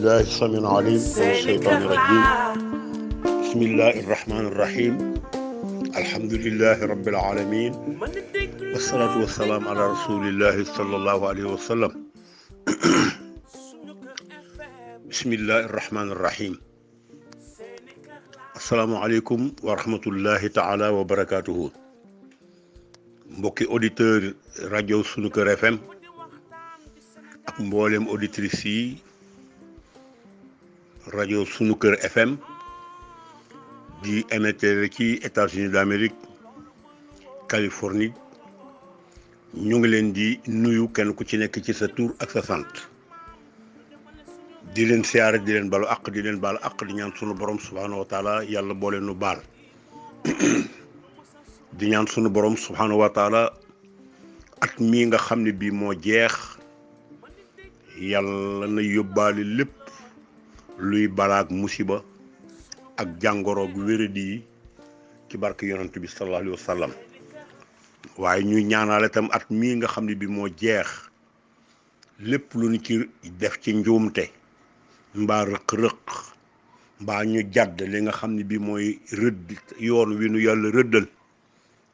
بالله السميع العليم من الشيطان الرجيم بسم الله الرحمن الرحيم الحمد لله رب العالمين والصلاة والسلام على رسول الله صلى الله عليه وسلم بسم الله الرحمن الرحيم السلام عليكم ورحمة الله تعالى وبركاته mbokki auditeur rajo Sunu Kër FM ak mboolem auditrice yi rajo Sunu Kër FM di émettre ci États-Unis d'Amérique Californie ñu ngi leen di nuyu kenn ku ci nekk ci sa tur ak sa sant di leen siyaare di leen balu àq di leen baal àq di ñaan sunu borom subhanahu wa taala yàlla boole nu baal di ñaan sunu borom subhanahu wa taala at mii nga xam ne bii moo jeex yàlla na yóbbaale lépp luy balaak musiba ak jàngoroog wéradi yi ci barke yonent bi sallallahu alayhi wa sallam waaye ñuy ñaanale tam at mii nga xam ne bii moo jeex lépp lu ñu ci def ci njuumte mbaa rëq-rëq mbaa ñu jàdd li nga xam ne bii mooy rëdd yoon wi nu yàlla rëddal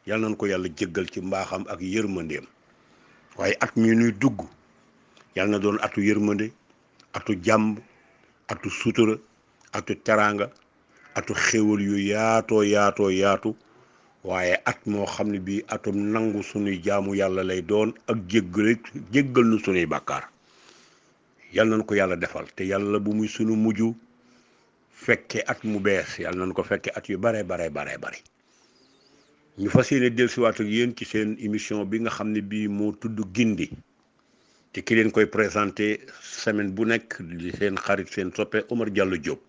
yàlla nañ ko yàlla jéggal ci mbaaxam ak yërmandeem waaye at mi nuy dugg yàlla na doon atu yërmande atu jàmb atu sutura atu teraanga atu xéwal yu yaatu waaye at moo xam ne bii atum nangu sunuy jaamu yàlla lay doon ak jéggal nu sunuy bàkkaar yàlla nañ ko yàlla defal te yàlla bu muy sunu mujj fekke at mu bees yàlla nañ ko fekke at yu bare ñu fas yéene dellusiwaat ak yéen ci seen émission bi nga xam ne bii moo tudd gindi te ki leen koy présenté semaine bu nekk di seen xarit seen soppe Omar Diallo Diop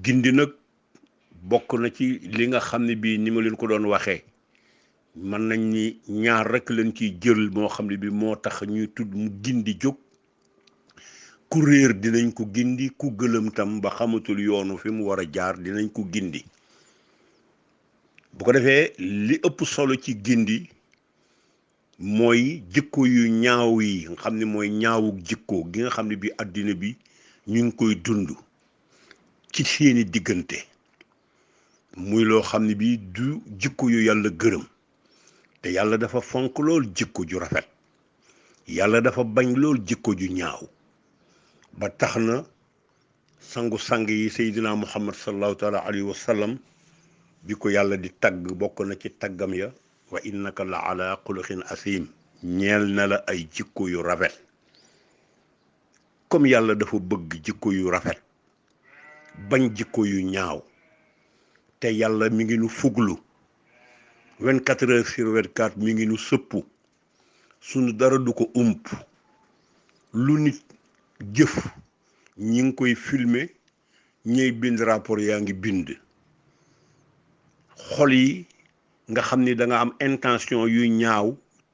gindi nag bokk na ci li nga xam ne bii ni ma leen ko doon waxee mën nañ ni ñaar rek lañ ciy jël moo xam ne bii moo tax ñuy tudd mu gindi jóg ku réer dinañ ko gindi ku gëlëm tam ba xamatul yoonu fi mu war a jaar dinañ ko gindi bu ko defee li ëpp solo ci gindi mooy jikko yu ñaaw yi nga xam ne mooy ñaawuk jikko gi nga xam ne bi àddina bi ñu ngi koy dund ci seeni diggante muy loo xam ne bi du jikko yu yàlla gërëm te yàlla dafa fonk lool jikko ju rafet yàlla dafa bañ lool jikko ju ñaaw ba tax na sangu-sang yi Seydina Muhammad sallallahu taala alayhi wa sallam bi ko yàlla di tagg bokk na ci taggam ya wa innaka la ala xuluqin asim ñeel na la ay jikko yu rafet comme yàlla dafa bëgg jikko yu rafet bañ jikko yu ñaaw te yàlla mi ngi nu fuglu 24 heures sur 24 mi ngi nu sëpp sunu dara du ko ump lu nit jëf ñi ngi koy filmer ñey bind rapport yaa ngi bind xol yi nga xam ni da nga am intention yu ñaaw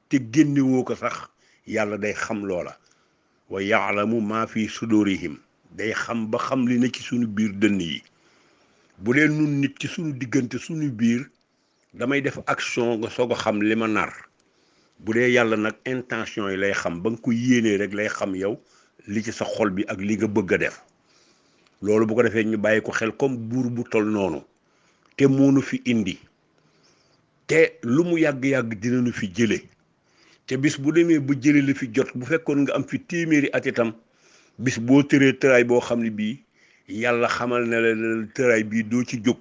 te génnewoo ko sax yàlla day xam loola wa yaalamu maa fi sudurihim day xam ba xam li ne ci suñu biir dënn yi bu dee nun nit ci suñu diggante suñu biir damay def action nga soog a xam li ma nar bu dee yàlla nag intention yi lay xam ba nga ko yéenee rek lay xam yow li ci sa xol bi ak li nga bëgg a def loolu bu ko defee ñu bàyyi ko xel comme buur bu tol noonu te moonu fi indi te lu mu yàgg-yàgg dinañu fi jële te bis bu demee ba jële la fi jot bu fekkoon nga am fi téeméeri at itam bis boo tëree tëraay boo xam ne bii yàlla xamal ne la tëraay bii doo ci jóg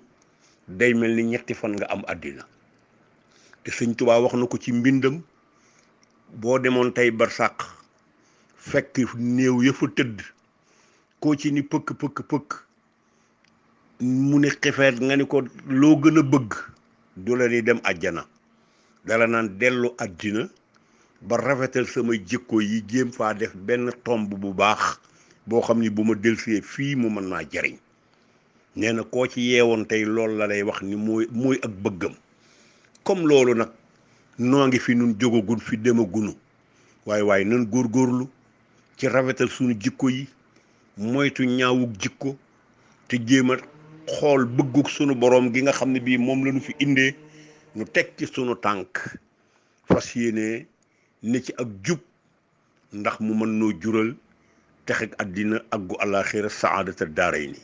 day mel ni ñetti fan nga am àddina te Sëñ Tuubaa wax na ko ci mbindam boo demoon tey barsàq fekk néew ya fa tëdd koo ci ni pëkk mu ne xefeet nga ni ko loo gën a bëgg du la ni dem àjjana dala naan dellu àddina ba rafetal samay jikko yi jéem faa def benn tomb bu baax boo xam ni bu ma delsee fii mu mën naa jariñ nee na koo ci yeewoon tey loolu la lay wax ni mooy ak bëggam comme loolu nag noo ngi fi nun jógagun fi demagunu waaye nan góorgóorlu ci rafetal suñu jikko yi moytu ñaawuk jikko te jéem a xool bëgguk sunu borom gi nga xam ne bii moom la ñu fi indee ñu teg ci sunu tànk fas yéene ne ci ak jub ndax mu mën noo jural texek àddina ak gu àllaaxira saadata daarayni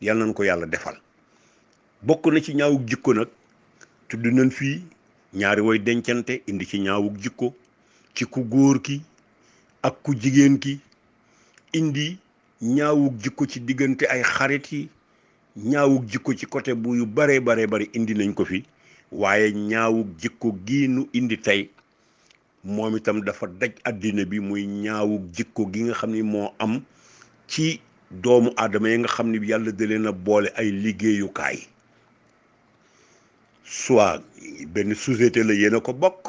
yàlla nañ ko yàlla defal. bokk na ci ñaawug jikko nag tudd nañ fii ñaari way dencante indi ci ñaawug jikko ci ku góor ki ak ku jigéen ki, indi ñaawug jikko ci diggante ay xarit yi, ñaawug jikko ci côté bu yu bare bari indi nañ ko fi. waaye ñaawug jikko gii nu indi tey moom itam dafa daj àddina bi, muy ñaawug jikko gi nga xam ni moo am ci doomu aadama yi nga xam ni yàlla da leen a boole ay liggéeyukaay, soit benn société la yéen a ko bokk,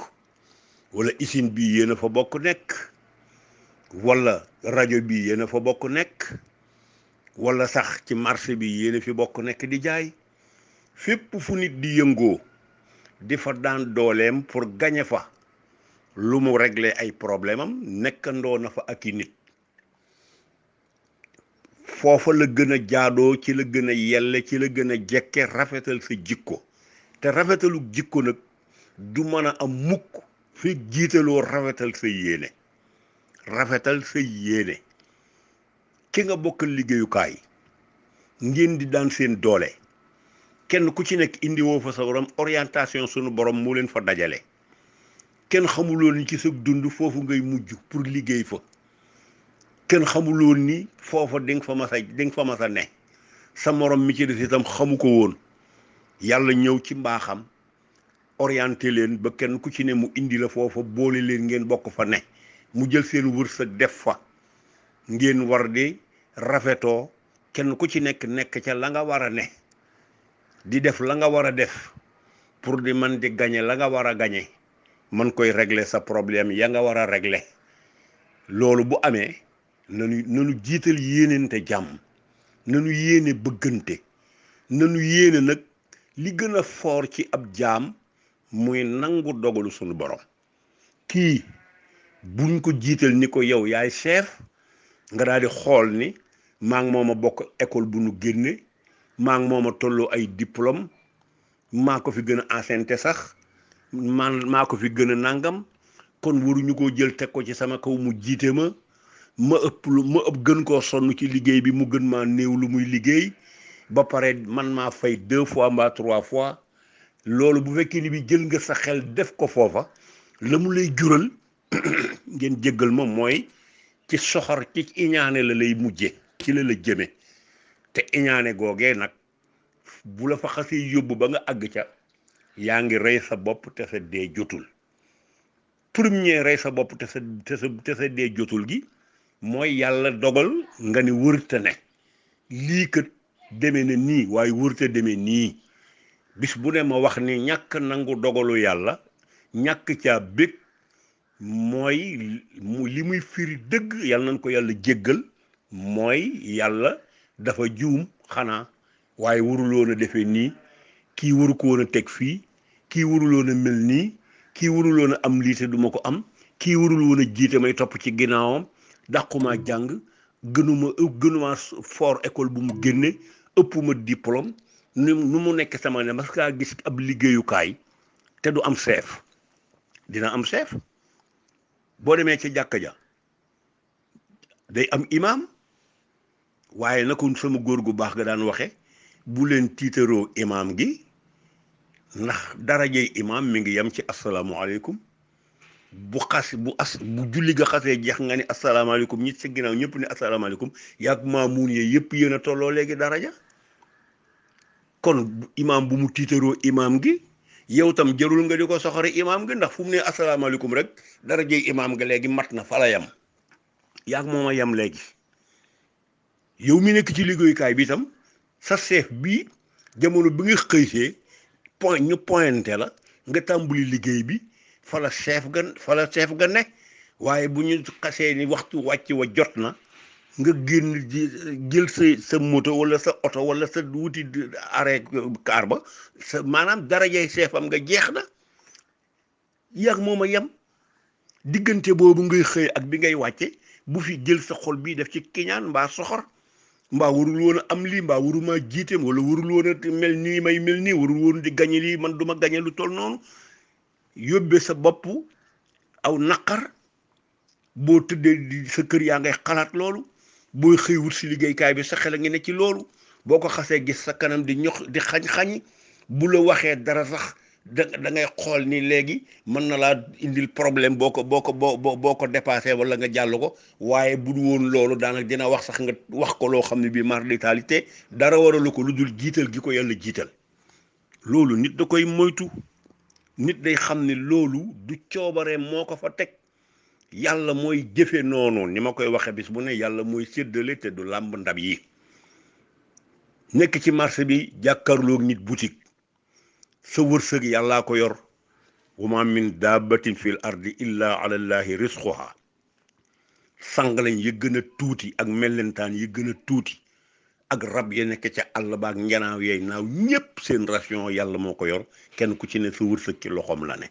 wala usine bi yéen a fa bokk nekk, wala rajo bi yéen a fa bokk nekk, wala sax ci marché bi yéen a fi bokk nekk di jaay. fépp fu nit di yëngoo di fa daan dooleem pour gagner fa lu mu régler ay problème am, nekkandoo na fa ak i nit. foofa la gën a jaadoo, ci la gën a yelle, ci la gën a jekke rafetal sa jikko. te rafetalu jikko nag du mën a am mukk fi jiitaloo rafetal sa yéene. rafetal sa yéene. ki nga bokkal liggéeyukaay ngeen di daan seen doole, kenn ku ci nekk indi woo fa sa borom orientation sunu borom moo leen fa dajale. kenn xamuloon ni ci sa dund foofu ngay mujj pour liggéey fa. kenn xamuloon ni foofa di nga fa mas a ne. sa morom mi ci des itam xamu ko woon. yàlla ñëw ci mbaaxam orienté leen ba kenn ku ci ne mu indi la foofa, boole leen ngeen bokk fa ne. mu jël seen wërsëg def fa. ngeen war di rafetoo, kenn ku ci nekk ca la nga war a ne, di def la nga war a def pour di man di gagner la nga war a gagner, man koy régler sa problème ya nga war a régler. loolu bu amee nanu jiital yéenente jàmm, nanu yéene bëggante, nanu yéene nag li gën a foor ci ab jaam muy nangu dogalu sunu borom. kii buñ ko jiital ni ko yow yaay chef, nga daal di xool ni maa ngi moom a bokk école bu nu génne, maa ngi moom a tolloo ay diplôme, maa ko fi gën a ancienneté sax, maa ko fi gën a nangam, kon waruñu koo jël teg ko ci sama kaw mu jiite ma ëpp gën koo sonn ci liggéey bi, mu gën maa néew lu muy liggéey ba pare man maa fay 2 fois mbaa 3 fois. loolu bu fekkee ni bi jël nga sa xel def ko foofa, la mu lay jural ngeen jéggal moom mooy ci soxor, ci iñaane la lay mujje, ci la jëme. te iñaane googee nag bu la fa xasee yóbbu ba nga àgg ca, yaa ngi rey sa bopp te sa dee jotul. premier rey sa bopp te sa dee jotul gi mooy yàlla dogal nga ni wërta ne lii kat demee na nii, waaye wërta demee nii. bis bu ne ma wax ni ñàkk nangu dogalu yàlla, ñàkk caa bég, mooy li muy firi dëgg, yàlla nañ ko yàlla jéggal, mooy yàlla dafa juum xanaa, waaye waruloon a defee nii, kii waru ko woon a teg fii, kii waruloon a mel nii, kii waruloon a am lii te duma ko am, kii warul woon a jiite may topp ci ginnaawam, dàqumaa jàng, gënuma fort école bu mu génne, ëppuma diplôme, nu mu nekk sama ne parce que gis ab liggéeyukaay te du am chef. dina am chef. boo demee ci jàkka ja day am imam, waaye na ko sama góor gu baax ga daan waxe, bu leen tiitaroo imam gi, ndax darajey imam mi ngi yem ci asalaamaaleykum. bu julli ga xasee jeex nga ni asalaamaaleykum, ñi ci ginnaaw ñëpp ni asalaamaaleykum, yaag maamuun ye yëpp yéen a tolloo léegi daraja. kon imam bu mu tiitaroo imam gi, yow tam jarul nga di ko soxore imam gi, ndax fu mu ne asalaamaaleykum rek darajey imam ga léegi mat na, fa la yam, yaag moom a yam léegi. yow mi nekk ci liggéeyukaay bi itam sa chef bi jamono bi nga xëysee ñu pointé la nga tàmbali liggéey bi, fa la chef ga ne. waaye bu ñu xasee ni waxtu wàcc wa jot na, nga génn jël sa moto wala sa oto wala sa wuti arrêt car ba, sa maanaam darajey chef am nga jeex na, yàgg moom a yem. diggante boobu ngay xëy ak bi ngay wàcce, bu fi jël sa xol bii def ci kiñaan mbaa soxor, mbaa warul woon a am lii, mbaa waruma jiiteem, wala warul woon a mel nii may mel nii, warul woon di gañe lii, man duma gañe lu toll noonu. yóbbe sa bopp aw naqar, boo tëddee di sa kër yaa ngay xalaat loolu, booy xëy wut si liggéeykaay bi sa xel a ngi ne ci loolu boo ko xasee gis sa kanam di ñox di xañ-xañi bu la waxee dara sax da ngay xool ni léegi mën na laa indil problème boo ko dépassé wala nga jàll ko waaye bu du woon loolu daanaka dina wax sax nga wax ko loo xam ne bii mar d'Italie dara waralu ko lu dul jiital gi ko yàlla jiital loolu nit da koy moytu nit day xam ne loolu du coobaree moo ko fa teg yàlla mooy jëfe noonu ni ma koy waxe bis bu ne yàlla mooy séddale te du làmb ndab yi nekk ci marché bi jàkkaarloog nit boutique sa wërsëg yàllaa ko yor wa ma min dabbatin fil ardi illa ala llahi risquha sang lañ yi gën a tuuti ak mellentaan yi gën a tuuti ak rab ya nekk ca àll ba ak njanaaw yeey naaw ñépp seen ration yàlla moo ko yor kenn ku ci ne sa wërsëg ci loxoom la ne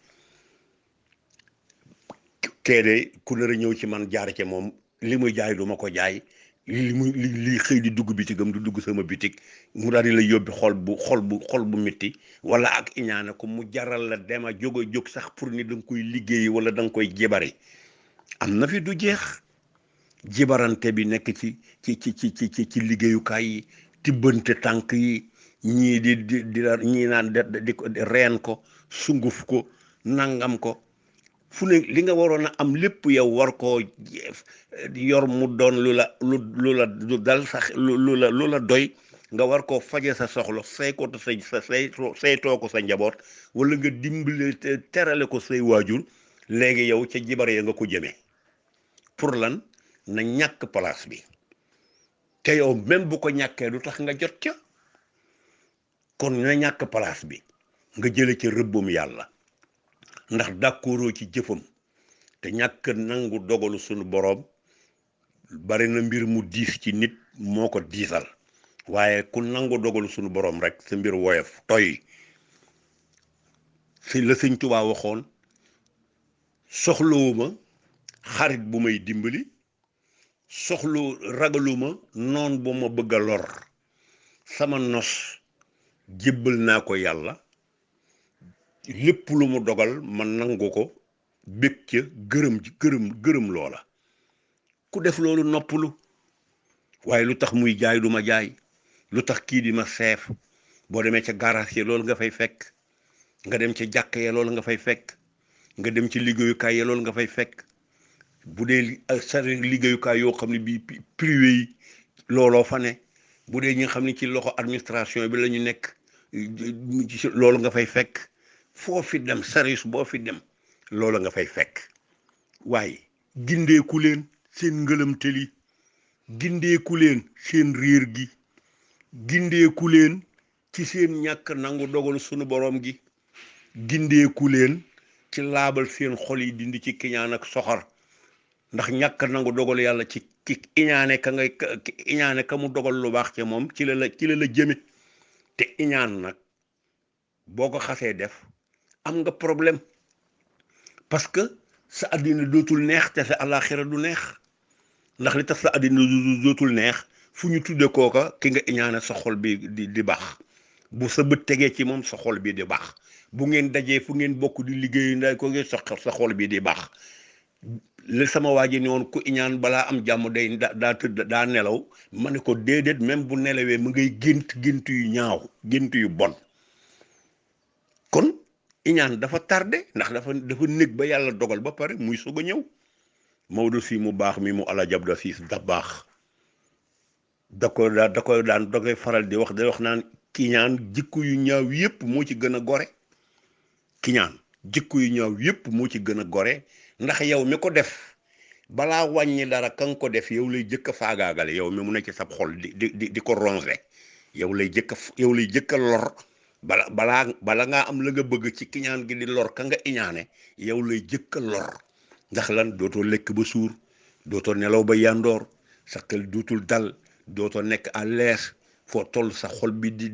keede ku nar a ñëw ci man jaar ca moom li muy jaay du ma ko jaay li xëy di dugg bitigam du dugg sama bitig mu daal di la yóbbi xol bu métti wala ak iñaane ko mu jaral la dema jóg sax pour ni da nga koy liggéeyi wala da nga koy jibari am na fi du jeex jibarante bi nekk ci liggéeyukaay yi tibbante tànk yi ñii ñii naan di reen ko sunguf ko nangam ko fu ne li nga waroon a am lépp yow war koo yor mu doon lu la dal sax lu la doy nga war koo faje sa soxla say ko saytoo ko sa njaboot wala nga dimbale terale ko say waajur léegi yow ca jibar ya nga ko jëmee pour lan na ñàkk place bi te yow même bu ko ñàkkee du tax nga jot ca kon na ñàkk place bi nga jële ca rëbbum yàlla ndax d'accordoo ci jëfam te ñàkk nangu dogalu sunu boroom bari na mbir mu diis ci nit moo ko diisal waaye ku nangu dogalu sunu boroom rek sa mbir woyof toy si la Sëñ Tuubaa waxoon soxlawuma xarit bu may dimbali ragaluma noon bu ma bëgg a lor sama nos jébbal naa ko yàlla lépp lu mu dogal ma nangu ko bég ca gërëm loola ku def loolu noppalu waaye lu tax muy jaay du ma jaay lu tax kii di ma seef boo demee ca garage yi loolu nga fay fekk nga dem ca jàkk ya loolu nga fay fekk nga dem ci liggéeyukaay ya loolu nga fay fekk bu dee sa liggéeyukaay yoo xam ne bii privé yi looloo fa ne bu dee ñi nga xam ne ci loxo administration bi la ñu nekk loolu nga fay fekk foo fi dem service boo fi dem loolu nga fay fekk waaye gindeeku leen seen ngëlëmteli gindeeku leen seen riir gi gindeeku leen ci seen ñàkk nangu dogal sunu borom gi gindeeku leen ci laabal seen xol yi dindi ci kiñaan ak soxor ndax ñàkk nangu dogal yàlla ci ki iñaane ka mu dogal lu baax ci moom ci la jëme te iñaan nag boo ko xasee def am nga problème parce que sa àddina dootul neex te sa àllaaxira du neex ndax li tax sa àddina dootul neex fu ñu tudde kooka ki nga iñaane sa xol bi di baax bu sa bët tegee ci moom sa xol bi di baax bu ngeen dajee fu ngeen bokk di liggéey nday ko ngeen sa xol bi di baax li sama waa ji ne woon ku iñaan balaa am jàmm day daa tëdd daa nelaw ma ne ko déedéet même bu nelawee mu ngay gént yu ñaaw gént yu bon kon iñaan dafa tardé ndax dafa nekk ba yàlla dogal ba pare muy soog a ñëw Maodo si mu baax mi mu ala jabda siis da baax da koy faral di wax naan kiñaan jikko yu ñaaw yépp moo ci gën a gore kiñaan jikko yu ñaaw yépp moo ci gën a gore ndax yow mi ko def balaa wàññi dara ka nga ko def yow lay jëkk a faagaagale yow mi mu nekk ci sab xol di ko rongé yow lay jëkk a lor bala ngaa am la nga bëgg ci kiñaan gi di lor ka nga iñaane yow lay jëkk a lor ndax lan dootoo lekk ba suur dootoo nelaw ba yandoor sa xel dootul dal dootoo nekk à l'aise foo toll sa xol bi di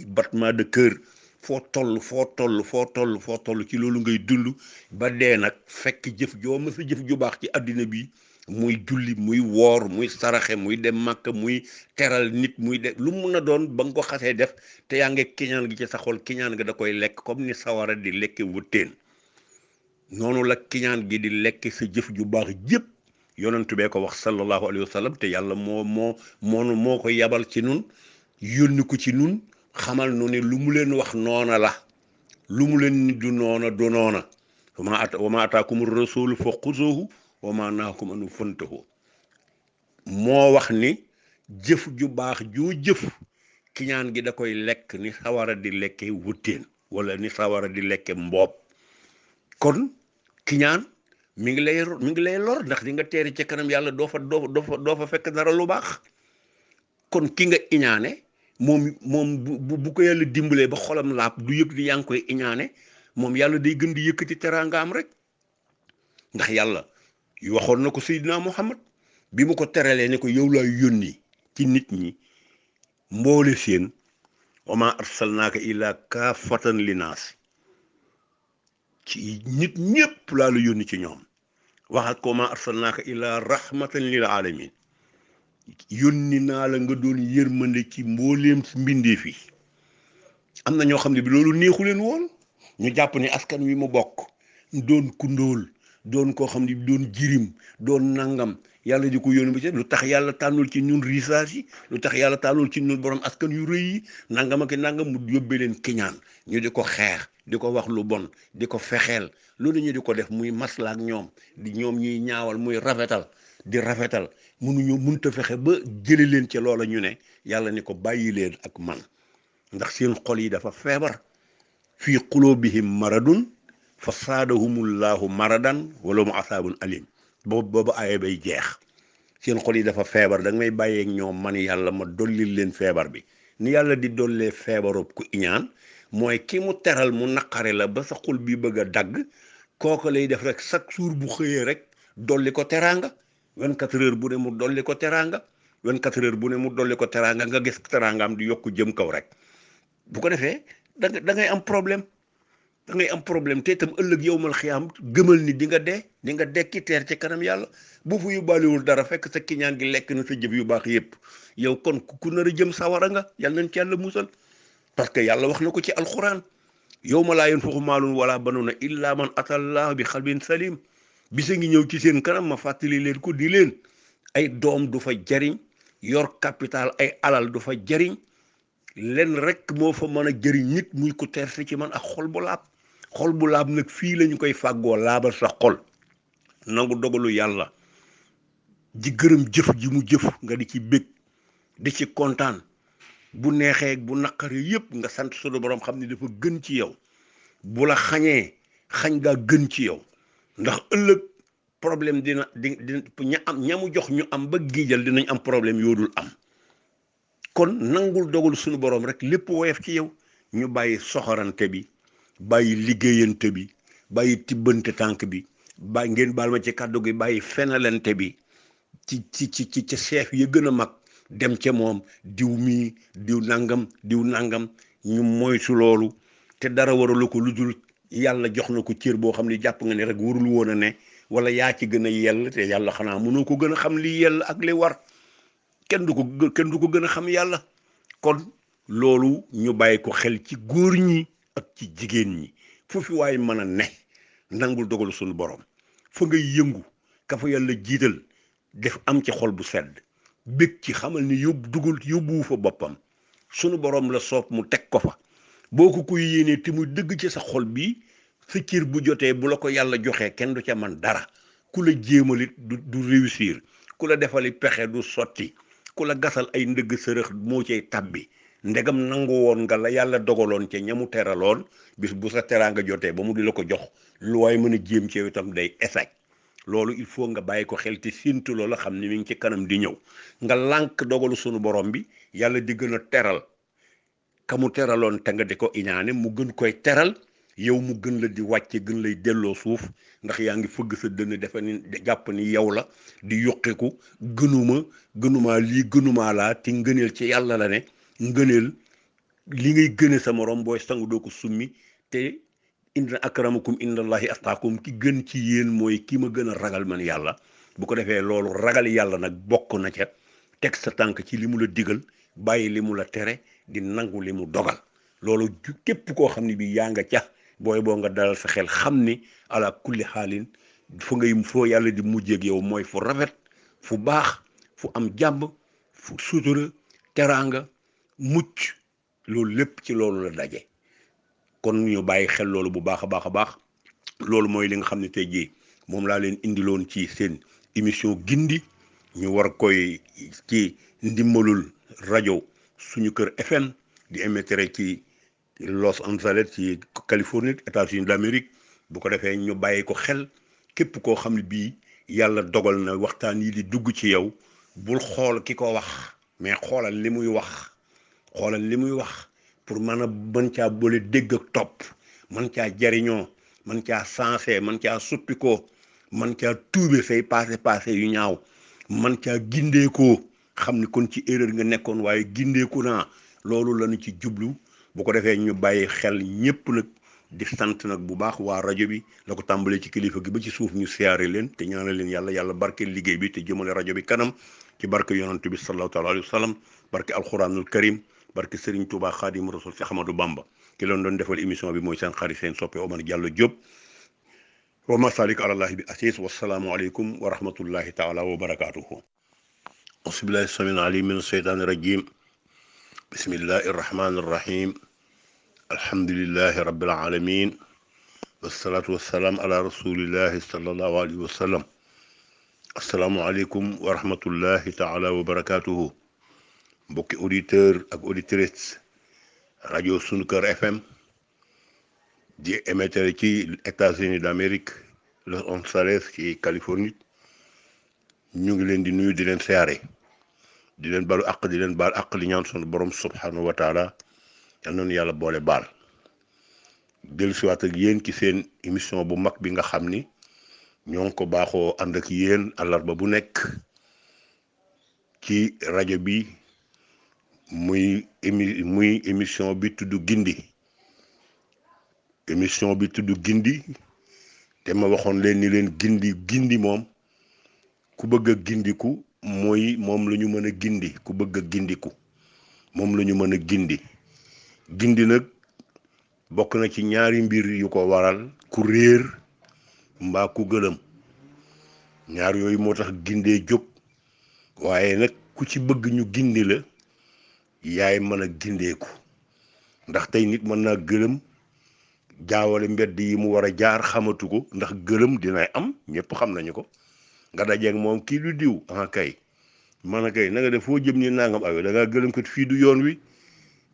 battement de cœur foo toll ci loolu ngay dund ba dee nag fekk jëf joo ma sa jëf ju baax ci àddina bi muy julli muy woor muy saraxe muy dem màkk muy teral nit muy de lu mun a doon ba nga ko xasee def te yaa ngi kiñaan gi ci sa xol kiñaan nga da koy lekk comme ni sawara di lekke wëttéen noonu la kiñaan gi di lekk sa jëf ju baax jëpp yonentu bee ko wax sallallahu alayhi wa sallam te yàlla moo ko yabal ci nun yónni ko ci nun xamal nu ne lu mu leen wax noona la lu mu leen ni du noona du noona wa ma ataakum rasulu fa xuzuhu wa ma naakum anu fantahu moo wax ni jëf ju baax joo jëf kiñaan gi da koy lekk ni sawara di lekke wutteen wala ni sawara di lekke mboob kon kiñaan mi ngi lay lor ndax di nga teeri ci kanam yàlla doo fa fekk dara lu baax kon ki nga iñaane moom bu ko yàlla dimbalee ba xolam laab du yëg ni yaa ngi koy iñaane moom yàlla day gën di yëkkati teraangaam rek ndax yàlla waxoon na ko Seydina Muhammad bi mu ko teralee ne ko yow laa yónni ci nit ñi mboole seen wa ma arsalnaaka illaa kaafatan linaas ci nit ñépp laa la yónni ci ñoom waxat ko ma arsalnaaka illaa rahmatan lil alamin yónni naa la nga doon yërmande ci mbooleem mbindeef yi am na ñoo xam ne bi loolu neexu leen woon ñu jàpp ne askan wi mu bokk doon ku ndóol doon koo xam ne doon jirim doon nangam yàlla di ko yónni ba ci lu tax yàlla tànnul ci ñun risaas yi lu tax yàlla tànnul ci ñun borom askan yu rëy yi nangam ak nangam mu yóbbee leen kiñaan ñu di ko xeex di ko wax lu bon di ko fexeel loolu ñu di ko def muy masla ak ñoom di ñoom ñuy ñaawal muy rafetal di rafetal mënta fexe ba jële leen ci loola ñu ne yàlla ni ko bàyyi leen ak man ndax seen xol yi dafa feebar fii qulubihim maradun fa saadahumullahu maradan wala mu asaabun alim boobu aaya bay jeex seen xol yi dafa feebar da nga may bàyyeeg ñoom man yàlla ma dollil leen feebar bi ni yàlla di dollee feebarub ku iñaan mooy ki mu teral mu naqare la ba sa xol bi bëgg a dagg kooku lay def rek chaque jour bu xëyee rek dolli ko teraanga 24 heures bu ne mu dolli ko teraanga 24 heures bu ne mu dolli ko teraanga nga gis teraangaam di yokk jëm kaw rek bu ko defee da ngay am problème da ngay am problème te itam ëllëg yowmal xiyaam gëmal ni di nga dekki teer ci kanam yàlla bu fu yóbbaalewul dara fekk sa kiñaan gi lekk na sa jëf yu baax yépp yow kon ku nar a jëm sawara nga yàlla nañ ci yàlla musal parce que yàlla wax na ko ci alquran yawma laa yanfa'u maalun wala banuuna illa man atallah bi xalbin salim bisa ngi ñëw ci seen kanam ma fàttali leen ko di leen ay doom du fa jariñ yor capital ay alal du fa jariñ len rek moo fa mën a jëriñ nit muy ko terse ci man ak xol bu laab nag fii lañu koy fàggoo laabal sa xol nangu dogalu yàlla di gërëm jëf ji mu jëf nga di ci bég di ci kontaan bu neexee bu naqari yépp nga sant sunu borom xam ne dafa gën ci yow bu la xañ gaa gën ci yow ndax ëllëg problème di ña mu jox ñu am ba giijal dinañ am problème yoo dul am kon nangul dogal sunu borom rek lépp woyof ci yow ñu bàyyi soxorante bi bàyyi liggéeyante bi bàyyi tibbante tànk bi bàyyi ngeen baal ma ci kàddu gi bàyyi fenalante bi ci chef yi gën a mag dem ca moom diw mii diw nangam ñu moytu loolu te dara waralu ko lu dul yàlla jox na ko cër boo xam ne jàpp nga ne rek warul woon a ne wala yaa ci gën a yell te yàlla xanaa mënoo ko gën a xam li yell ak li war kenn du ko gën a xam yàlla kon loolu ñu bàyyi ko xel ci góor ñi ak ci jigéen ñi foofu waaye mën a ne nangul dogalu suñu borom fa ngay yëngu ka fa yàlla jiital def am ci xol bu sedd bég ci xamal ni yóbbuwu fa boppam sunu borom la soob mu teg ko fa boo ko koy yéenee te muy dëgg ci sa xol bi sa cër bu jotee bu la ko yàlla joxee kenn du ca man dara ku la jéemalit du réussir ku la defali pexe du sotti ku la gasal ay ndëgg sërëx moo cay tabbi ndegam nangu woon nga la yàlla dogaloon ca ñamu teraloon bis bu sa teraanga jotee ba mu di la ko jox lu waay mën a jéem ci itam day échec loolu il faut nga bàyyi ko xel te séntu loola xam ne mi ngi ci kanam di ñëw nga lànk dogalu sunu borom bi yàlla di gën a teral ka mu teraloon te nga di ko iñaane mu gën koy teral yow mu gën la di wàcce gën lay delloo suuf ndax yaa ngi fëgg sa dënn defe ni jàpp ni yow la di yokkiku gënumaa lii gënumaa laa te ngëneel ci yàlla la ne ngëneel li ngay gëne sa morom booy sangu doo ko summi te inna akramakum indallahi atqaakum ki gën ci yéen mooy ki ma gën a ragal man yàlla bu ko defee loolu ragal yàlla nag bokk na ca teg sa tànk ci li mu la digal bàyyi li mu la tere di nangu li mu dogal loolu képp koo xam ne bi yaa nga ca booy boo nga dalal sa xel xam ni ala kulli xaalin foo yàlla di mujjeeg yow mooy fu rafet fu baax fu am jàmm fu sutura teraanga mucc loolu lépp ci loolu la daje kon ñu bàyyi xel loolu bu baax a baax a baax loolu mooy li nga xam ne tey jii moom laa leen indiloon ci seen émission gindi ñu war koy ci ndimbalul rajo suñu kër FM di émettre ci Los Angeles ci Californie États-Unis d'Amérique bu ko defee ñu bàyyi ko xel képp koo xam ne bii yàlla dogal na waxtaan yi di dugg ci yow bul xool ki ko wax mais xoolal li muy wax pour mën caa boole dégg ak topp mën caa jariñoo mën caa sensé mën caa suppikoo mën caa tuube say passé yu ñaaw mën caa gindeekoo xam ni kon ci erreur nga nekkoon waaye gindeeku naa loolu lañu ci jublu bu ko defee ñu bàyyi xel ñépp nag di sant nag bu baax waa rajo bi la ko tàmbalee ci kilifa gi ba ci suuf ñu siyaare leen te ñaanal leen yàlla barke liggéey bi te jëmale rajo bi kanam ci barke yonent bi sallallahu taala alayhi wa sallam barke alquranul karim barke Serigne Touba Khadim Rasoul ci Ahmadou Bamba ki leen doon defal émission bi mooy seen xarit seen soppe Omar Diallo Diop wa ma salik alallahi bi asis wasalaamu aleykum wa rahmatullahi taala wa barakatuhu auzubillahi samil alim min asheytaani rajim bismillahi irrahmani irrahim alhamdulillahi rabbil alamin wassalatu wassalaam ala rasulillahi sallallahu alayhi wa sallam assalaamu aleykum wa rahmatullahi taala wa barakatuhu mbokki auditeur ak auditrice rajo sunu kër FM di émettre ci États-Unis d'Amérique Los Angeles ci Californie ñu ngi leen di nuyu di leen siyaare di leen balu àq di leen baal àq li ñaan sunu borom subhanahu wa taala yal nañu yàlla boole baal dellusiwaat ak yéen ci seen émission bu mag bi nga xam ni ñoo ngi ko baaxoo ànd ak yéen àllarba bu nekk ci rajo bi muy émission bi tudd gindi te ma waxoon leen ni leen gindi moom ku bëgg a gindiku mooy moom la ñu mën a gindi ku bëgg a gindiku moom la ñu mën a gindi nag bokk na ci ñaari mbir yu ko waral ku réer mbaa ku gëlëm ñaar yooyu moo tax gindee jóg waaye nag ku ci bëgg ñu gindi la yaay mën a gindeeku ndax tey nit mën naa gëlëm jaawale mbedd yi mu war a jaar xamatu ko ndax gëlëm dinay am ñëpp xam nañu ko nga dajeeg moom kii du diw kay man a kay na nga def foo jëm ni nangam awe da ngaa gëlëm kat fii du yoon wi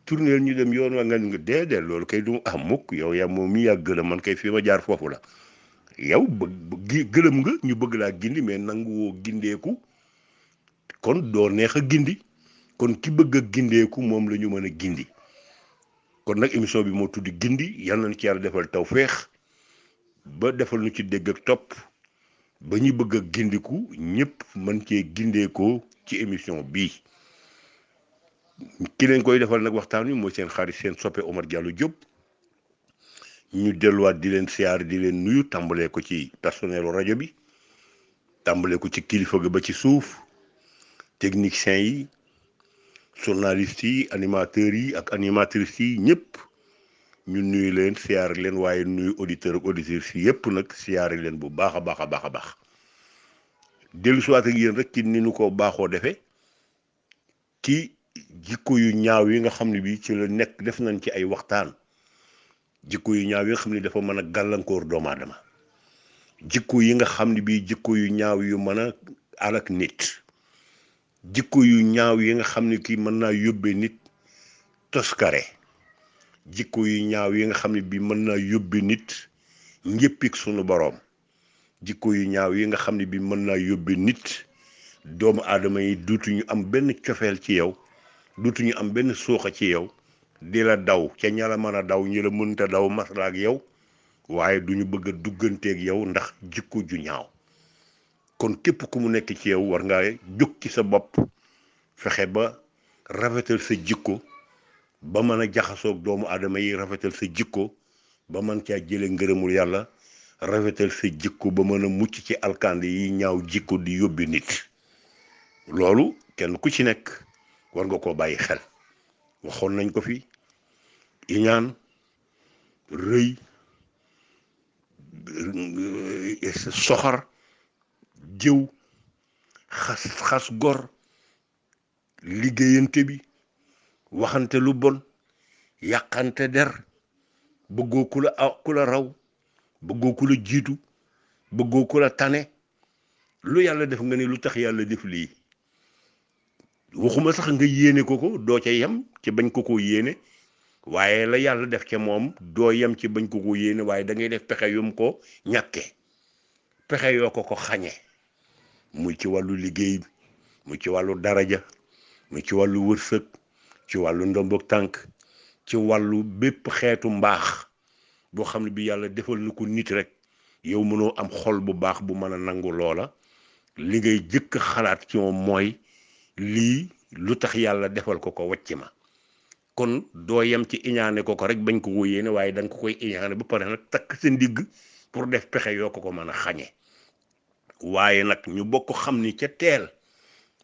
tourneel ñu dem yoon wa nga déedéet loolu kay du mukk yow yaa moom mi yaa gëlëm man kay fii ma jaar foofu la yow gëlëm nga ñu bëgg laa gindi mais nangu woo gindeeku kon doo neex a gindi kon ki bëgg a gindeeku moom la ñu mën a gindi kon nag émission bi moo tudd gindi yal nañu ci yàlla defal tawféex ba defal nu ci dégg ak topp ba ñu bëgg a gindiku ñëpp mën cee gindeekoo ci émission bii ki leen koy defal nag waxtaan wi mooy seen xarit seen soppe Omar Diallo Diop ñu delluwaat di leen siyaar di leen nuyu tàmbalee ko ci personnelu rajo bi tàmbalee ko ci kilifa ga ba ci suuf techniciens yi journalistes yi animateurs yi ak animatrices yi ñëpp ñu nuyu leen siyaar leen waaye nuyu auditeurs ak auditrices yi yëpp nag siyaari leen bu baax a baax dellu siwaat ak yéen rek ci ni nu ko baaxoo defee ci jikko yu ñaaw yi nga xam ne bii ci la nekk def nañ ci ay waxtaan jikko yu ñaaw yi nga xam ne dafa mën a gàllankoor doomu aadama jikko yi nga xam ne bii jikko yu ñaaw yu mën a alak nit jikko yu ñaaw yi nga xam ne kii mën naa yóbbee nit toskare jikko yu ñaaw yi nga xam ne bii mën naa yóbbee nit njëppik sunu boroom jikko yu ñaaw yi nga xam ne bii mën naa yóbbee nit doomu aadama yi duutuñu am benn cofeel ci yow duutuñu am benn suuxa ci yow di la daw ca ña la mën a daw ñi la mënta daw masla ak yow waaye duñu bëgg a dugganteeg yow ndax jikko ju ñaaw kon képp ku mu nekk ci yow war ngaa jóg ci sa bopp fexe ba rafetal sa jikko ba mën a jaxasoog doomu aadama yi rafetal sa jikko ba mën caa jële ngërëmul yàlla rafetal sa jikko ba mën a mucc ci alkande yi ñaaw jikko di yóbbi nit loolu kenn ku ci nekk war nga koo bàyyi xel waxoon nañ ko fi iñaan rëy soxor jëw xas gor liggéeyante bi waxante lu bon yàqante der bëggoo ku la raw bëggoo ku la jiitu bëggoo ku la tane lu yàlla def nga ne lu tax yàlla def lii waxuma sax nga yéene ko doo ca yem ci bañ ko yéene waaye la yàlla def ca moom doo yem ci bañ ko yéene waaye da ngay def pexe yum ko ñàkke pexe yoo ko xañe muy ci wàllu liggéey bi muy ci wàllu daraja muy ci wàllu wërsëg ci wàllu ndombok tànk ci wàllu bépp xeetu mbaax boo xam ne bi yàlla defal na ko nit rek yow mënoo am xol bu baax bu mën a nangu loola li ngay jëkk xalaat ci moom mooy lii lu tax yàlla defal ko wàcc ma kon doo yem ci iñaane ko rek bañ ko yéene waaye da nga ko koy iñaane ba pare nag takk sa ndigg pour def pexe yoo ko mën a xañe waaye nag ñu bokk xam ni ca teel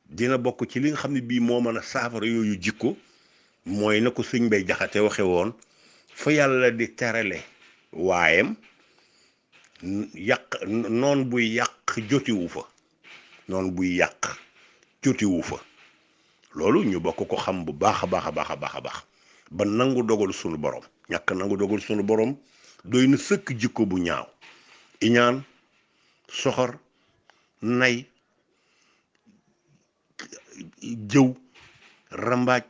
dina bokk ci li nga xam ne bii moo mën a saafara yooyu jikko mooy na ko sëñ Bay Jaxate waxe woon fa yàlla di terale waayam yàq noon buy yàq jotiwu fa noonu buy yàq jotiwu fa loolu ñu bokk ko xam bu baax a baax a baax a baax a baax ba nangu dogal sunu borom ñàkk nangu dogal sunu borom doy na sëkk jikko bu ñaaw iñaan soxor nay jëw rambaaj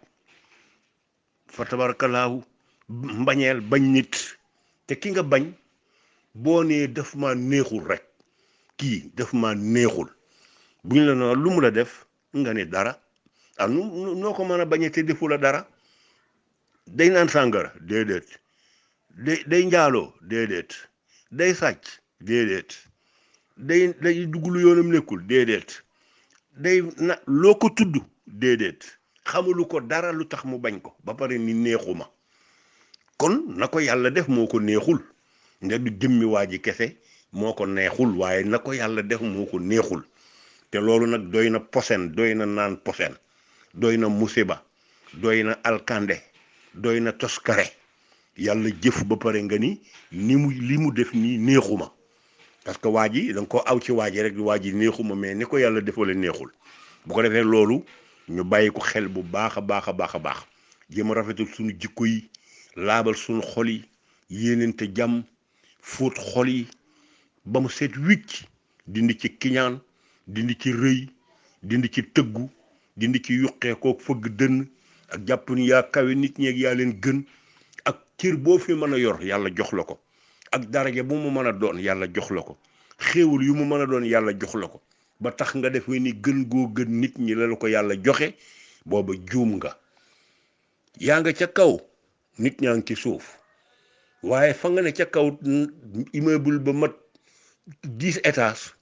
fa tabarkalaahu mbañeel bañ nit te ki nga bañ boo nee daf ma neexul rek kii daf ma neexul bu ñu la noonu lu mu la def nga ne dara noo ko mën a bañee te defu la dara day naan sàngara déedéet day njaaloo déedéet day sàcc déedéet day dugg lu yoonam nekkul déedéet day na loo ko tudd déedéet xamulu ko dara lu tax mu bañ ko ba pare ni neexuma kon na ko yàlla def moo ko neexul nde du jëmmi waa ji kese moo ko neexul waaye na ko yàlla def moo ko neexul te loolu nag doy na posen doy na naan posen doy na musiba doy na alkande doy na toskare yàlla jëf ba pare nga ni li mu def nii neexuma parce que waa ji da nga ko aw ci waa ji rek waa ji neexuma mais ni ko yàlla defale neexul bu ko defee loolu ñu bàyyi ko xel bu baax a baax a baax a baax jéem a rafetal suñu jikko yi laabal suñu xol yi yéenante jàmm fóot xol yi ba mu seet wicc dindi ci kiñaan dindi ci rëy dindi ci tëggu dindi ci yuqee koo fëgg dënn ak jàpp ni yaa kawe nit ñeeg yaa leen gën ak cër boo fi mën a yor yàlla jox la ko ak daraja bu mu mën a doon yàlla jox la ko xéewal yu mu mën a doon yàlla jox la ko ba tax nga defee ni gën goo gën nit ñi la ko yàlla joxe booba juum nga yaa nga ca kaw nit ñaa ngi ci suuf waaye fa nga ne ca kaw immeuble ba mat 10 étages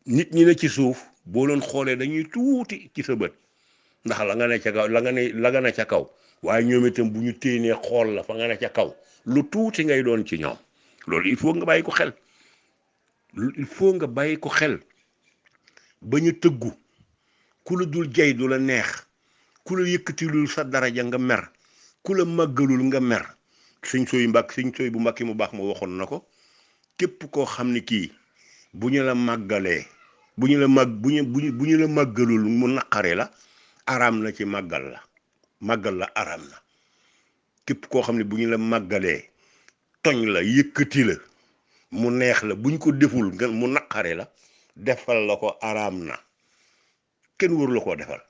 nit ñi ne ci suuf boo leen xoolee dañuy tuuti ci sa bët ndax la nga ne ca kaw la nga ne ca kaw waaye ñoom itam bu ñu téenee xool la fa nga ne ca kaw lu tuuti ngay doon ci ñoom loolu il faut nga bàyyi ko xel ba ñu tëggu ku la dul jay du la neex ku la yëkkatilul sa daraja nga mer ku la màggalul nga mer sëñ sooy bu mbàkki mu baax ma waxoon na ko képp koo xam ni kii bu ñu la màggalee bu ñu la màggalul mu naqare la araam na ci màggal la araam na képp koo xam ne bu ñu la màggalee toñ la yëkkati la mu neex la buñ ko deful nga mu naqare la defal la ko araam na kenn waru la koo defal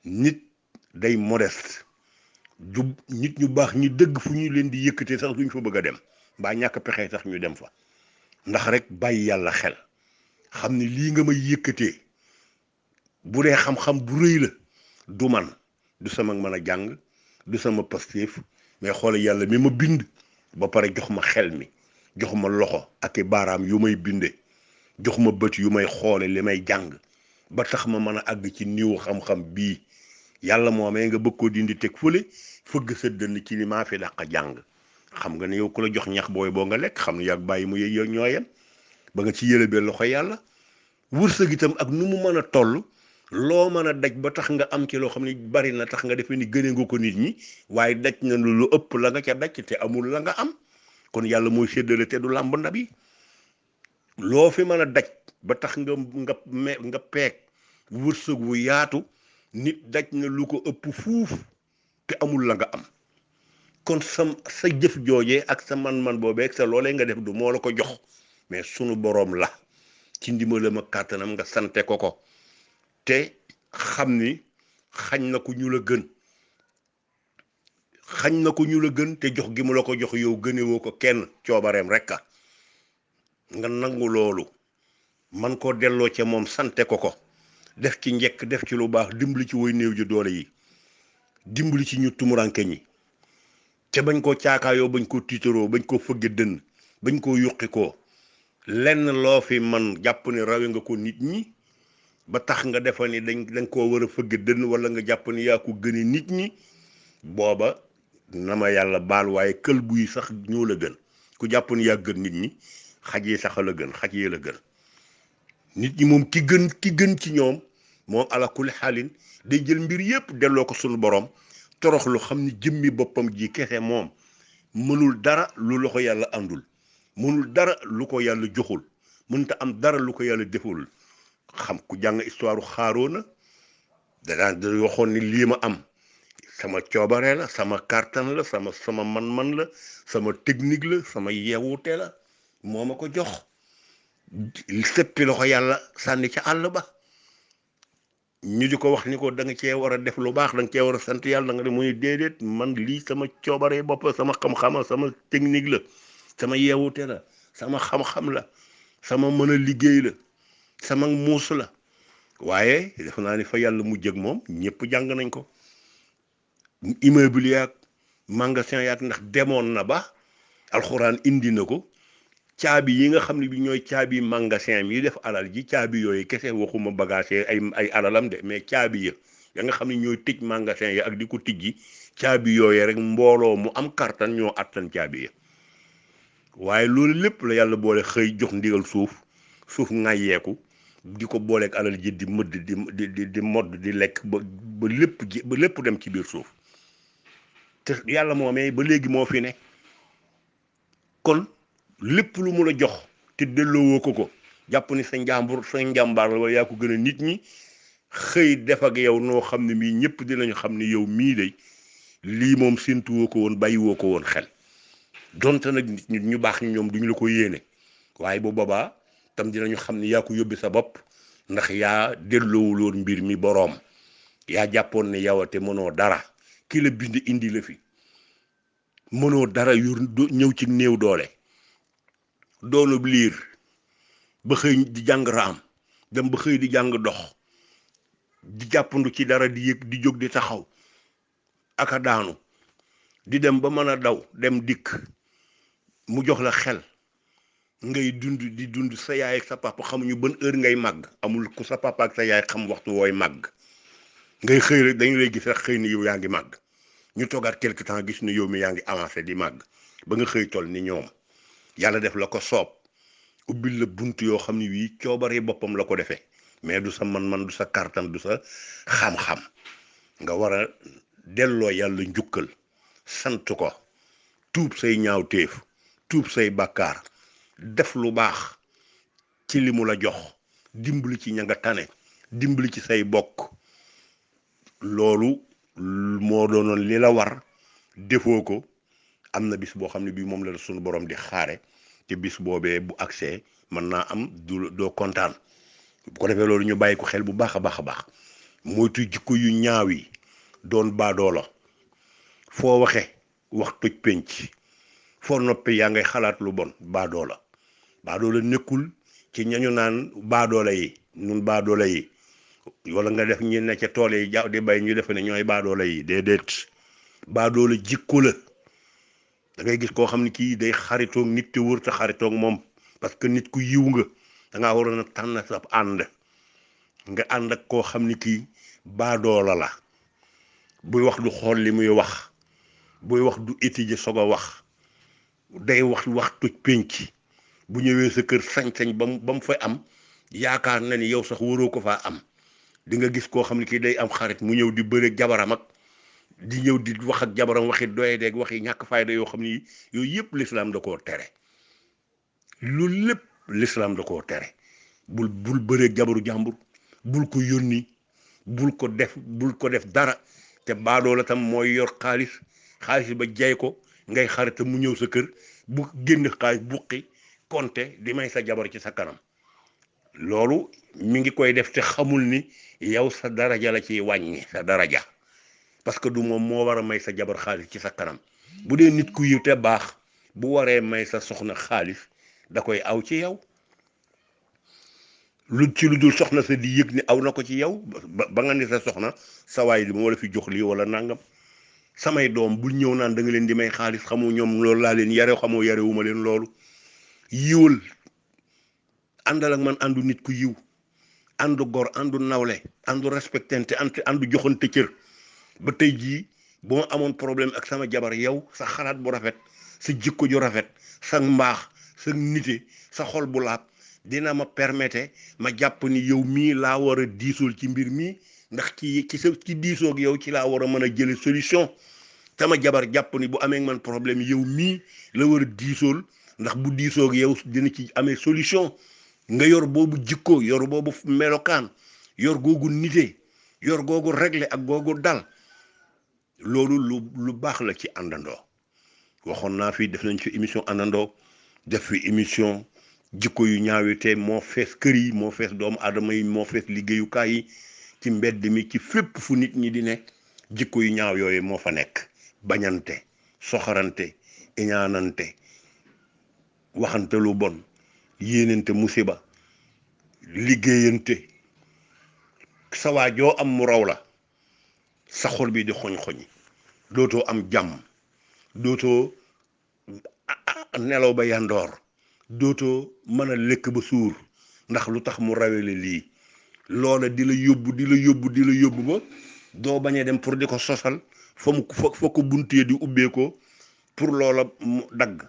nit day modeste nit ñu baax ñi dëgg fu ñu leen di yëkkatee sax duñ fa bëgg a dem mbaa ñàkk pexe sax ñu dem fa ndax rek bàyyi yàlla xel xam ne lii nga may yëkkatee bu dee xam-xam bu rëy la du man du sama mën a jàng du sama pastéef mais xoole yàlla mi ma bind ba pare jox ma xel mi jox ma loxo ak i baaraam yu may binde jox ma bët yu may xoole li may jàng ba tax ma mën a àgg ci niw xam-xam bii yàlla moomee nga bëgg koo dindi teg fële fëgg sa dënn ci li maa fi dàq jàng xam nga ne yow ku la jox ñax booy boo nga lekk xam ne yàgg bàyyi mu yëy ñooyam ba nga ci yëlebee loxo yàlla wërsëg itam ak nu mu mën a toll loo mën a daj ba tax nga am ci loo xam ne bari na tax nga defee ni gëne nga ko nit ñi waaye daj na lu ëpp la nga ca daj te amul la nga am kon yàlla mooy séddale te du làmb ndab yi loo fi mën a daj ba tax nga peeg wërsëg wu yaatu nit daj na lu ko ëpp fuuf te amul la nga am kon sa jëf joojee ak sa man-man boobee ak sa loolee nga def du moo la ko jox mais sunu boroom la ci ndimbalam ak kàttanam nga sante ko te xam ni xañ na ko ñu la gën te jox gi mu la ko jox yow gënewoo ko kenn coobareem rekk a nga nangu loolu man koo delloo ca moom sante ko def ci njekk def ci lu baax dimbali ci woy néew ji doole yi dimbali ci ñu tumuranke ñi te bañ koo caakaayoo bañ koo tiitaroo bañ koo fëgge dënn bañ koo yuqi koo lenn loo fi man jàpp ni rawe nga ko nit ñi ba tax nga defa ni dañ koo war a fëgge dënn wala nga jàpp ni yaa ko gëne nit ñi booba na ma yàlla baal waaye kël buy sax ñoo la gën ku jàpp ni yaa gën nit ñi xaj yi sax la gën xaj yee la gën nit ñi moom ki gën ci ñoom moom ala kulli xaalin day jël mbir yépp delloo ko sunu borom torox lu xam ni jëmmi boppam ji kese moom mënul dara lu loxo yàlla àndul mënul dara lu ko yàlla joxul mënta am dara lu ko yàlla deful xam ku jàng histoire xaaroona da waxoon ni lii ma am sama coobare la sama kàttan la sama man-man la sama technique la sama yeewute la moo ma ko jox sëppi loxo yàlla sànni ca àll ba ñu di ko wax ni ko da nga cee war a def lu baax da nga cee war a sant yàlla da nga ne muy déedéet man lii sama coobare bopp sama xam-xama sama technique la sama yeewute la sama xam-xam la sama mën a liggéey la sama muus la waaye def naa ni fa yàlla mujj ak moom ñëpp jàng nañ ko immeuble yaag magasin yaag ndax demoon na ba alxuraan indi na ko caabi yi nga xam ne bi ñooy caabi magasin yi def alal ji caabi yooyu kese waxuma bagage ay alalam de mais caabi ya nga xam ne ñooy tëj magasin yi ak di ko tijji caabi yooyu rek mbooloo mu am kartan ñoo attan caabi ya waaye loolu lépp la yàlla boole xëy jox ndigal suuf ŋàyyeeku di ko booleeg alal ji di mëdd di modd di lekk ba lépp dem ci biir suuf te yàlla moomee ba léegi moo fi ne kon lépp lu mu la jox te delloowoo ko jàpp ni sa njàmbaar la wala yaa ko gën a nit ñi xëy def ak yow noo xam ne mii ñëpp dinañu xam ne yow mii de lii moom séntuwoo ko woon bàyyiwoo ko woon xel donte nag nit ñu baax ñi ñoom duñu la ko yéene waaye bu boobaa tam dinañu xam ne yaa ko yóbbi sa bopp ndax yaa delloowuloon mbir mi boroom yaa jàppoon ne yow te mënoo dara ki la bind indi la fi mënoo dara ñëw ci néew doole doonub liir ba xëy di jàng raam dem ba xëy di jàng dox di jàppandu ci dara di yëg di jóg di taxaw aka daanu di dem ba mën a daw dem dikk mu jox la xel ngay dund sa yaay ak sa papa xamuñu ban heure ngay màgg amul ku sa papa ak sa yaay xam waxtu wooy màgg ngay xëy rek dañu lay gis rek xëy ni yow yaa ngi màgg ñu toogaat quelque temps gis ni yow mi yaa ngi avancé di màgg ba nga xëy toll ni ñoom yàlla def la ko soob ubbil la bunt yoo xam ne wii coobare boppam la ko defee mais du sa man-man du sa kartan du sa xam-xam nga war a delloo yàlla njukkal sant ko tuub say ñaawteef tuub say bàkkaar def lu baax ci li mu la jox dimbali ci ña nga tane dimbali ci say bokk loolu moo doonoon li la war defoo ko am na bis boo xam ne bii moom la sunu borom di xaare te bis boobee bu accès mën naa am doo kontaan bu ko defee loolu ñu bàyyi ko xel bu baax a baax a baax moytu jikko yu ñaaw yi doon baadoola foo waxe wax toj penc foo noppi yaa ngay xalaat lu bon baadoola nekkul ci ñañu naan baadoola yi ñun baadoola yi wala nga def ñu ne ca tool yi di bay ñu defe ne ñooy baadoola yi déedéet baadoola jikko la da ngay gis koo xam ne kii day xaritoog nit te wër te xaritoog moom parce que nit ku yiw nga da ngaa waroon a tànn sa ànd nga ànd ak koo xam ne kii baadoola la buy wax du xool li muy wax buy wax du étudier soog a wax day wax toj penc bu ñëwee sa kër sañ-sañ ba mu fa am yaakaar na ni yow sax waroo ko faa am di nga gis koo xam ne kii day am xarit mu ñëw di bëre jabaram ak di ñëw di wax ak jabaram waxi doye deeg waxi ñàkk fayda yoo xam ni yooyu yëpp lislaam da koo tere loolu lépp l'islam da koo tere bul bëree jabaru jàmbur bul ko yónni bul ko def dara te baadoo la tam mooy yor xaalis ba jay ko ngay xarita mu ñëw sa kër bu génn xaalis buqi konte di may sa jabar ci sa kanam loolu mi ngi koy def te xamul ni yow sa daraja la ciy wàññi sa daraja parce que du moom moo war a may sa jabar xaalis ci sa kanam bu dee nit ku yiw te baax bu waree may sa soxna xaalis da koy aw ci yow lu dul soxna sa di yëg ni aw na ko ci yow ba nga ni sa soxna sa waay di moo la fi jox lii wala nangam samay doom bul ñëw naan da nga leen di may xaalis xamoo ñoom loolu laa leen yare xamoo yare wu ma leen loolu yiwul àndal ak man àndu nit ku yiw àndu gor àndu nawle àndu respectante àndu joxante cër ba tey jii bu ma amoon problème ak sama jabar yow sa xalaat bu rafet sa jikko ju rafet sa mbaax sa nite sa xol bu laab dina ma permettre ma jàpp ni yow mii laa war a diisool ci mbir mii ndax ci diisoog yow ci laa war a mën a jële solution sama jabar jàpp ni bu amee man problème yow mii la war a diisool ndax bu diisoog yow dina ci amee solution nga yor boobu jikko yor boobu melokaan yor googu nite yor googu réglé ak googu dal loolu lu baax la ci àndandoo waxoon naa fi def nañ ci émission àndandoo def fi émission jikko yu ñaawite moo fees kër yi moo fees doomu aadama yi moo fees liggéeyukaay yi ci mbedd mi ci fépp fu nit ñi di nekk jikko yu ñaaw yooyu moo fa nekk bañante soxarante iñaanante waxante lu bon yéenante musiba liggéeyante sawaa joo am mu raw la sa xol bi di xoñ-xoñi dootoo am jàmm dootoo nelaw ba yandoor dootoo mën a lekk ba suur ndax lu tax mu rawele lii loola di la yóbbu ba doo bañee dem pour di ko sosal fa ko buntee di ubbeekoo pour loola mu dagg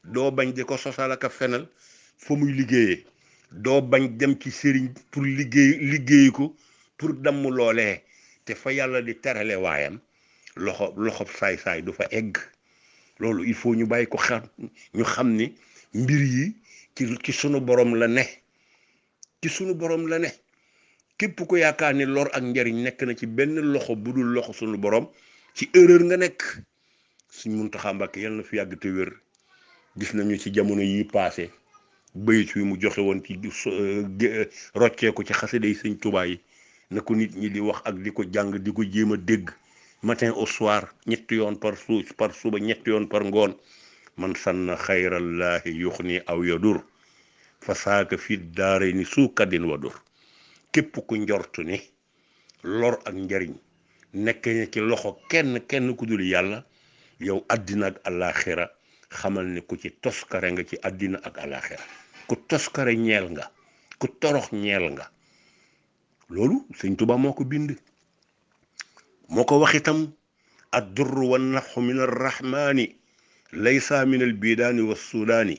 doo bañ di ko sosal ak a fenal fa muy liggéeyee doo bañ dem ci sëriñ pour liggéey ko pour damm loolee te fa yàlla di terale waayam loxo saay-saay du fa egg loolu il faut ñu bàyyi ko ñu xam ni mbir yi ci sunu borom la ne ci sunu borom la ne képp ko yaakaar ni lor ak njariñ nekk na ci benn loxo bu dul loxo sunu borom ci erreur nga nekk Sëñ Muntaxa Mbàkke yal na fi yàgg te wér gis nañu ci jamono yi passé bayit wi mu joxe woon ci rocceeku ci xasida yi Sëñ Tuubaa yi na ko nit ñi di wax ak di ko jàng di ko jéem a dégg matin au soir ñetti yoon par suba ñetti yoon par ngoon man sanna xayrallaahi yuxni aw yadur fa saaka fi daare ni suukadin wadur képp ku njortu ni lor ak njariñ nekk na ci loxo kenn ku dul yàlla yow àddina ak àllaaxira xamal ni ku ci toskare nga ci àddina ak àllaaxira ku toskare ñeel nga ku torox ñeel nga loolu Sëñ Tuubaa moo ko bind moo ko wax itam ad-durru wan nafxu min arrahmaani laysa min al bidaani wa sudaani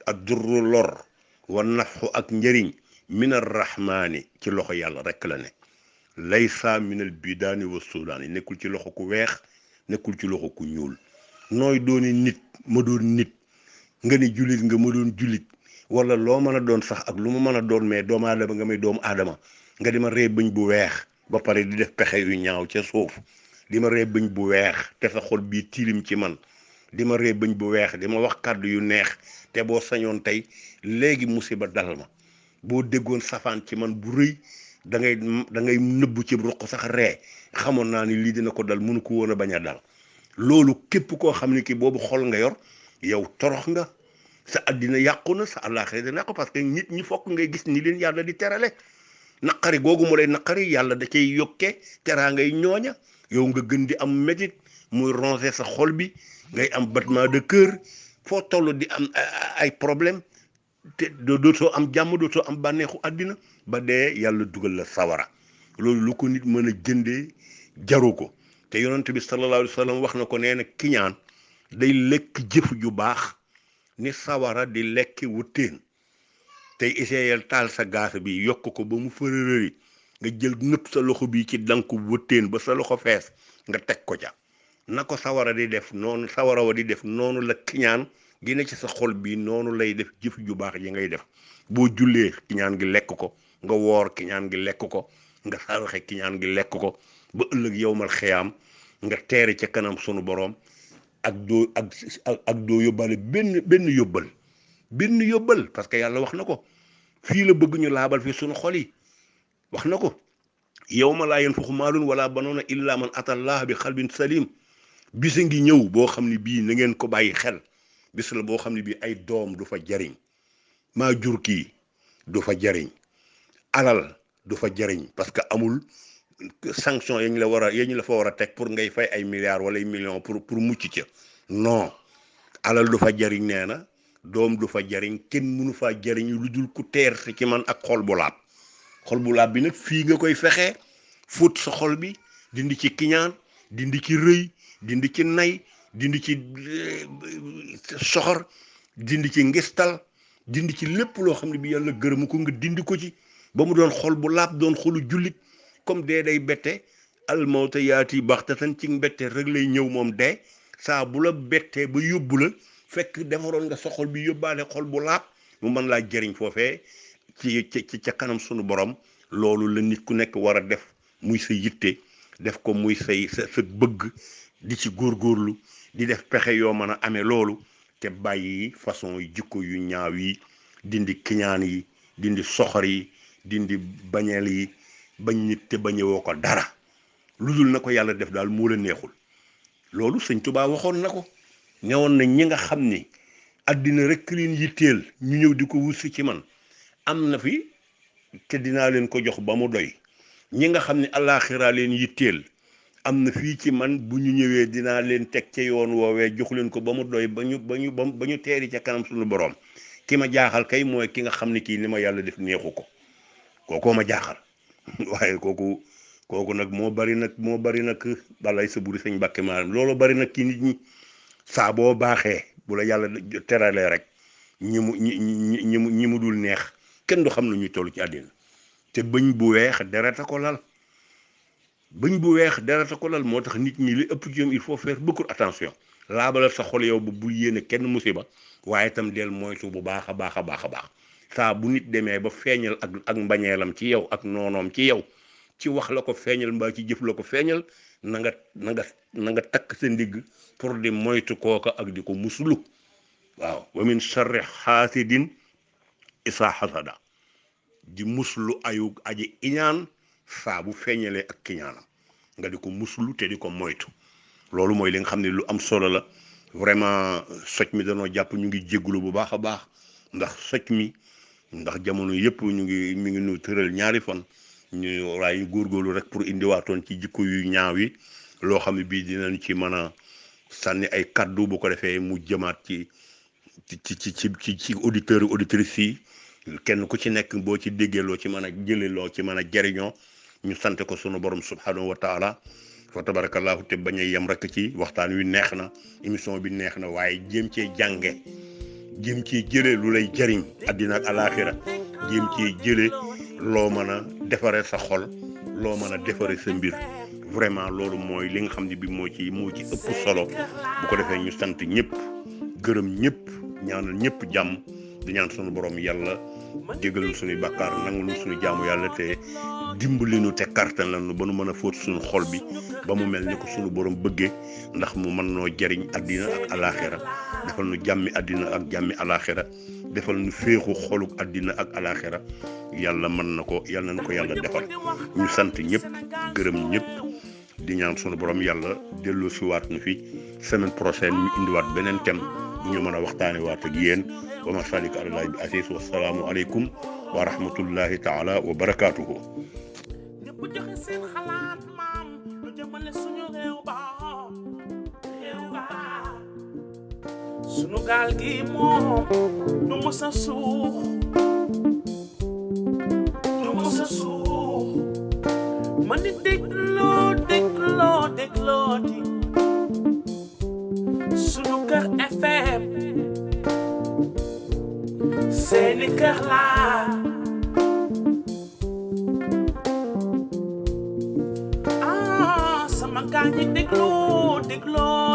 ad-durru lor wan nafxu ak njëriñ min arrahmaani ci loxo yàlla rekk la ne laysa min al bidaani wa sudaani nekkul ci loxo ku weex nekkul ci loxo ku ñuul nooy dooni nit ma doon nit nga ni jullit nga ma doon jullit wala loo mën a doon sax ak lu ma mën a doon mais doomu aadama nga may doomu aadama nga di ma ree bëñ bu weex ba pare di def pexe yu ñaaw ca suuf di ma ree bëñ bu weex te sa xol bii tilim ci man di ma ree bëñ bu weex di ma wax kàddu yu neex te boo sañoon tey léegi musiba dal ma boo déggoon safaan ci man bu rëy da ngay nëbbu ci ruq sax ree xamoon naa ni lii dina ko dal mënu ko woon a bañ a dal loolu képp koo xam ne ki boobu xol nga yor yow torox nga sa àddina yàqu na sa àllaaxira dina yàqu parce que nit ñi fokk ngay gis ni leen yàlla di terale naqari googu mu lay naqari yàlla da cay yokke teraa ngay ñooña yow nga gën di am métit muy ronger sa xol bi ngay am battement de cœur foo toll di am ay problème te dootoo am jàmm dootoo am bànneexu àddina ba dee yàlla dugal la sawara loolu lu ko nit mën a jëndee jaru ko te yonent bi sallallahu alayhi wa sallam wax na ko nee na kiñaan day lekk jëf ju baax ni sawara di lekki wuteen tey essayel taal sa gaas bi yokk ko ba mu fërërëri nga jël nëpp sa loxo bi ci danku wuteen ba sa loxo fees nga teg ko ca na ko sawara di def noonu sawara wa di def noonu la kiñaan gi ne ci sa xol bi noonu lay def jëf ju baax yi ngay def boo jullee kiñaan gi lekk ko nga woor kiñaan gi lekk ko nga saraxe kiñaan gi lekk ko ba ëllëg yowmal xiyaam nga teere ca kanam sunu boroom ak doo yóbbaale benn yóbbal parce que yàlla wax na ko fii la bëgg ñu laabal fi sunu xol yi wax na ko yawma laa yanfaxu maalun wala banoona illa man atallah bi xalbin salim bisa ngi ñëw boo xam ne bii na ngeen ko bàyyi xel bis la boo xam ne bii ay doom du fa jariñ maa jur kii du fa jariñ alal du fa jariñ parce que amul sanction yañ la fa war a teg pour ngay fay ay milliards wala ay millions pour mucc ca non alal du fa jariñ nee na doom du fa jariñ kenn mënu faa jariñ lu dul ku teer ci man ak xol bu laab bi nag fii nga koy fexee fóot sa xol bi dindi ci kiñaan dindi ci rëy dindi ci nay dindi ci soxor dindi ci ngistal dindi ci lépp loo xam ne bi yàlla gërëmu ko nga dindi ko ci ba mu doon xol bu laab doon xolu jullit comme dee day bette almawta yaati baxtatan ci mbette rek lay ñëw moom dee saa bu la bettee ba yóbbu la fekk defaroon nga sa xol bi yóbbaale xol bu laab mu mën laa jëriñ foofee ci ca kanam sunu borom loolu la nit ku nekk war a def muy sa yitte def ko muy sa bëgg di ci góorgóorlu di def pexe yoo mën a amee loolu te bàyyi façon yi jikko yu ñaaw yi dindi kiñaan yi dindi soxor yi dindi bañeel yi bañ nit te bañewoo ko dara lu dul na ko yàlla def daal moo la neexul loolu sëñ Tuubaa waxoon na ko newoon na ñi nga xam ni àddina rek leen yitteel ñu ñëw di ko wutsi ci man am na fi te dinaa leen ko jox ba mu doy ñi nga xam ne àllaaxira leen yitteel am na fii ci man bu ñu ñëwee dinaa leen teg ca yoon woowee jox leen ko ba mu doy ba ñu teeri ca kanam suñu boroom ki ma jaaxal kay mooy ki nga xam ne kii ni ma yàlla def neexu ko kookoo ma jaaxal waaye kooku nag moo bari nag balay sa buri sañ Mbàkke maaram loolu bari nag ci nit ñi saa boo baaxee bu la yàlla teralee rek ñi mu dul neex kenn du xam na ñuy toll ci àddina te bëñ bu weex dereta ko lal moo tax nit ñi li ëpp ci ñoom il faut faire beaucoup attention laabalal sa xol yow ba bul yéene kenn musiba waaye itam del moytu bu baax a baax saa bu nit demee ba feeñal ak mbañeelam ci yow ak noonoom ci yow ci wax la ko feeñal mbaa ci jëf la ko feeñal na nga takk sa ndigg pour di moytu kooka ak di ko muslu waaw wa min sharri xaasidin isaa xasada di muslu ayu aji iñaan saa bu feeñalee ak kiñaanam nga di ko muslu te di ko moytu loolu mooy li nga xam ne lu am solo la vraiment soj mi danoo jàpp ñu ngi jéggulu bu baax a baax ndax jamono yëpp mi ngi nu tëral ñaari fan ñu waaye góorgóorlu rek pour indiwaatoon ci jikko yu ñaaw yi loo xam ne bii dinañ ci mën a sànni ay kaddu bu ko defee mu jëmaat ci auditeurs yi auditrices yi kenn ku ci nekk boo ci déggee loo ci mën a jëlee loo ci mën a jariñoo ñu sant ko sunu borom subhanahu wa taala fa tabarakallahu te bañ a yem rek ci waxtaan wi neex na émission bi neex na waaye jéem cee jànge jéem cee jëlee lu lay jariñ àddina ak alaaxira jéem cee jëlee loo mën a defaree sa xol loo mën a defaree sa mbir vraiment loolu mooy li nga xam ne bi moo ci ëpp solo bu ko defee ñu sant ñëpp gërëm ñëpp ñaanal ñëpp jàmm di ñaan sunu borom yàlla jégalul suñuy bàkkaar nangul suñu jaamu yàlla te dimbali nu te kartan la nu ba nu mën a fóot suñu xol bi ba mu mel ni ko suñu borom bëggee ndax mu mën noo jariñ àddina ak alaaxira defal nu jàmmi àddina ak jàmmi alaaxira defal nu féexu xoluk àddina ak alaaxira yàlla mën na ko yàlla na ko yàlla defal ñu sant ñëpp gërëm ñëpp di ñaan sunu borom yàlla delloo si waat nu fi semaine prochaine ñu indiwaat beneen thème ñu mën a waxtaane waat ak yéen wa ma salika àlallaahi bi aziz wa salaamu aleykum wa rahmatullahi taala wa barakaatuhu ñëpp joxe seen xalaat maam lu jëmale suñu réew ba suñu gaal gi moom du mës a suux man di déglooti suñu kër FM seeni kër laa sama gaa ñi dégloo